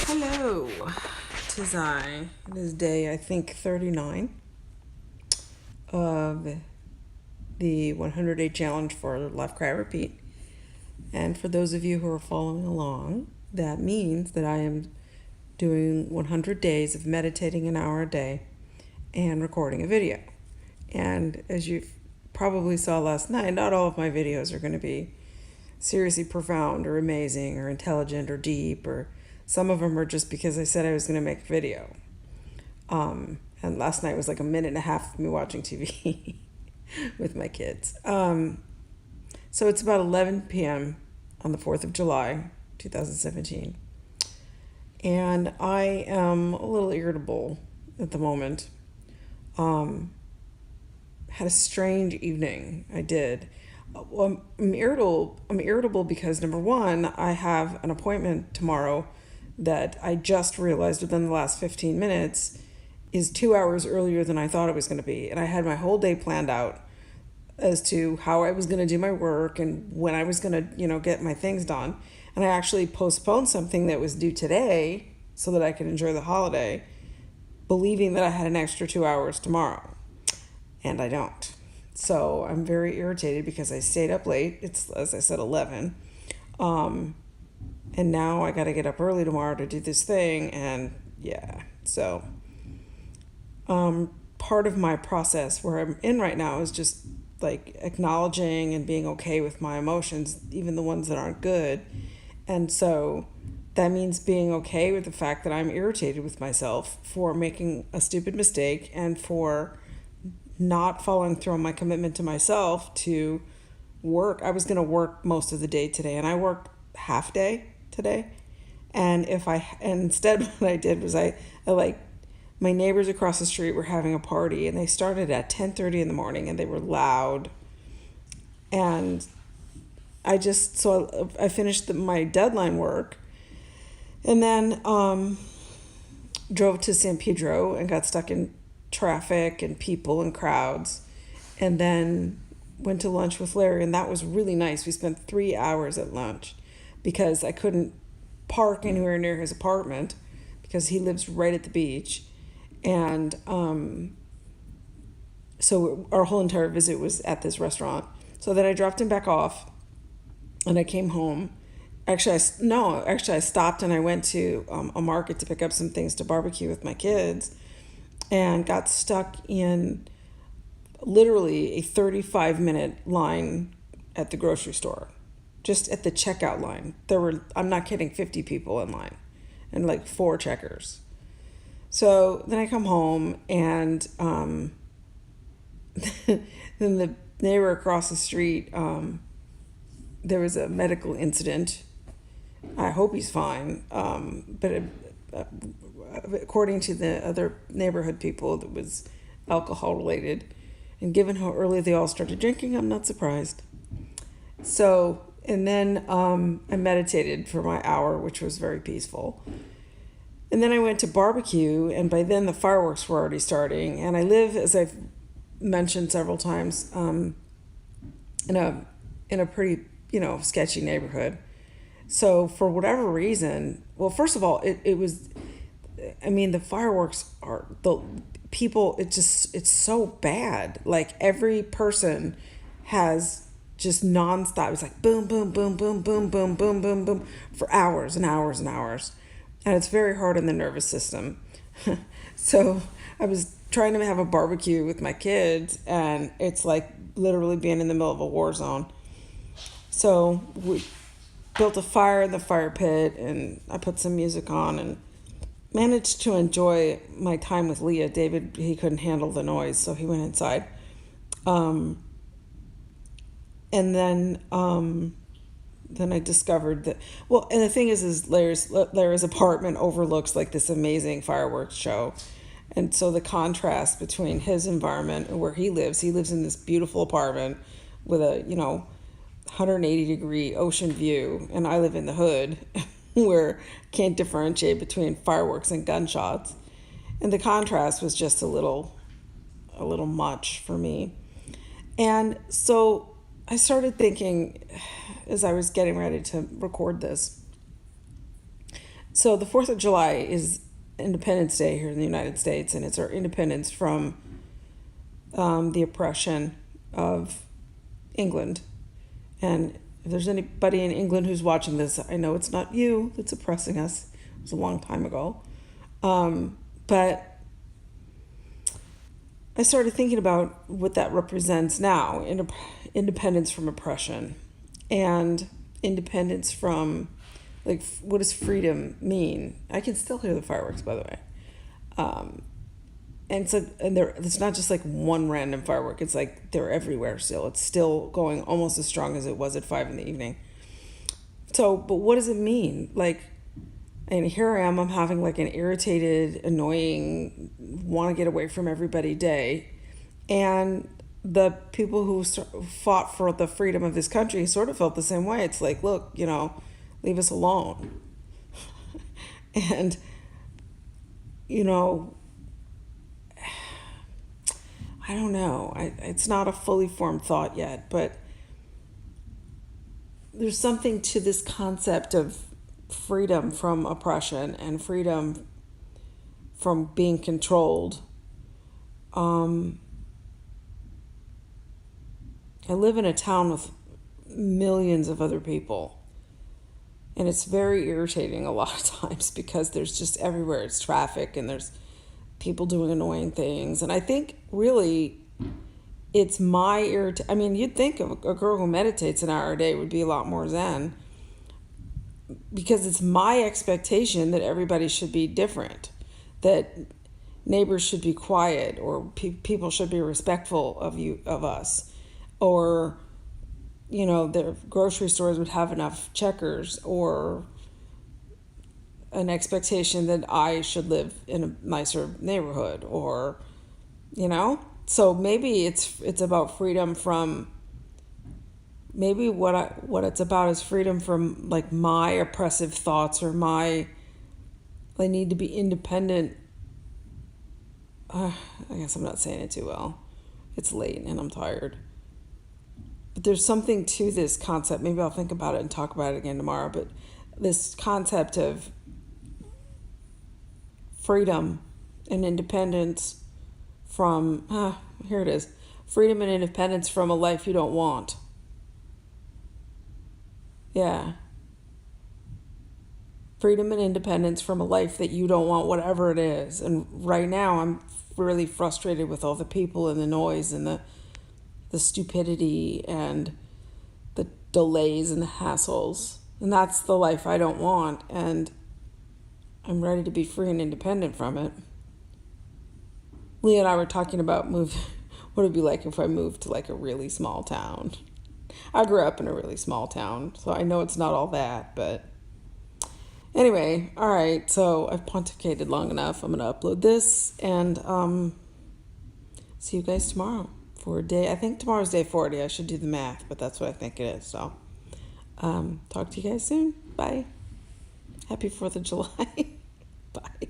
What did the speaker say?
Hello, tis I. It is day, I think, 39 of the 100-day challenge for Laugh, Cry, Repeat. And for those of you who are following along, that means that I am doing 100 days of meditating an hour a day and recording a video. And as you probably saw last night, not all of my videos are going to be seriously profound or amazing or intelligent or deep, or some of them are just because I said I was going to make a video. And last night was like a minute and a half of me watching TV with my kids. So it's about 11 p.m. on the 4th of July, 2017. And I am a little irritable at the moment. Had a strange evening. I did. Well, I'm irritable because, number one, I have an appointment tomorrow that I just realized within the last 15 minutes is 2 hours earlier than I thought it was going to be. And I had my whole day planned out as to how I was going to do my work and when I was going to, get my things done. And I actually postponed something that was due today so that I could enjoy the holiday, believing that I had an extra 2 hours tomorrow. And I don't. So I'm very irritated because I stayed up late. It's, as I said, 11. And now I got to get up early tomorrow to do this thing. And yeah, so part of my process where I'm in right now is just like acknowledging and being okay with my emotions, even the ones that aren't good. And so that means being okay with the fact that I'm irritated with myself for making a stupid mistake and for not following through on my commitment to myself to work. I was going to work most of the day today, and I worked half day today. And instead what I did was I my neighbors across the street were having a party, and they started at 10:30 in the morning, and they were loud. And I finished my deadline work, and then drove to San Pedro and got stuck in traffic and people and crowds, and then went to lunch with Larry, and that was really nice. We spent 3 hours at lunch because I couldn't park anywhere near his apartment because he lives right at the beach. And so our whole entire visit was at this restaurant. So then I dropped him back off and I came home. Actually, I stopped and I went to a market to pick up some things to barbecue with my kids, and got stuck in literally a 35-minute line at the grocery store, just at the checkout line. There were, I'm not kidding, 50 people in line and like 4 checkers. So then I come home, and then the neighbor across the street, there was a medical incident. I hope he's fine, but according to the other neighborhood people, it was alcohol related. And given how early they all started drinking, I'm not surprised. So, and then I meditated for my hour, which was very peaceful. And then I went to barbecue, and by then the fireworks were already starting. And I live, as I've mentioned several times, in a pretty, sketchy neighborhood. So for whatever reason, well, first of all, it was, the fireworks are, the people, it's so bad. Like every person has just nonstop. It's like boom, boom, boom, boom, boom, boom, boom, boom, boom for hours and hours and hours. And it's very hard on the nervous system. So I was trying to have a barbecue with my kids, and it's like literally being in the middle of a war zone. So we built a fire in the fire pit, and I put some music on and managed to enjoy my time with Leah. David, he couldn't handle the noise, so he went inside. And then I discovered that, well, and the thing is Larry's apartment overlooks like this amazing fireworks show. And so the contrast between his environment and where he lives in this beautiful apartment with a, 180-degree ocean view, and I live in the hood where can't differentiate between fireworks and gunshots. And the contrast was just a little much for me. And so I started thinking, as I was getting ready to record this, So the 4th of July is Independence Day here in the United States, and it's our independence from the oppression of England. And if there's anybody in England who's watching this, I know it's not you that's oppressing us. It was a long time ago. But I started thinking about what that represents now, independence from oppression, and independence from, like, what does freedom mean? I can still hear the fireworks, by the way. And so, it's not just like one random firework. It's like they're everywhere still. It's still going almost as strong as it was at 5 p.m. So, but what does it mean? Like, and here I am, I'm having like an irritated, annoying, want to get away from everybody day. And the people who fought for the freedom of this country sort of felt the same way. It's like, look, leave us alone. And, I don't know. It's not a fully formed thought yet, but there's something to this concept of freedom from oppression and freedom from being controlled. I live in a town with millions of other people, and it's very irritating a lot of times because there's just everywhere. It's traffic and there's people doing annoying things. And I think really it's my I mean, you'd think of a girl who meditates an hour a day would be a lot more zen, because it's my expectation that everybody should be different, that neighbors should be quiet, or people should be respectful of us, or the grocery stores would have enough checkers, or an expectation that I should live in a nicer neighborhood, or so maybe it's about freedom from, maybe what it's about is freedom from like my oppressive thoughts, or I need to be independent. I guess I'm not saying it too well. It's late and I'm tired. But there's something to this concept. Maybe I'll think about it and talk about it again tomorrow. But this concept of freedom and independence from, here it is, freedom and independence from a life you don't want. Yeah. Freedom and independence from a life that you don't want, whatever it is. And right now I'm really frustrated with all the people and the noise and the stupidity and the delays and the hassles. And that's the life I don't want. And I'm ready to be free and independent from it. Leah and I were talking about what it'd be like if I moved to like a really small town. I grew up in a really small town, so I know it's not all that, but anyway, all right, so I've pontificated long enough. I'm going to upload this and see you guys tomorrow for I think tomorrow's day 40. I should do the math, but that's what I think it is. So talk to you guys soon. Bye. Happy 4th of July. Bye.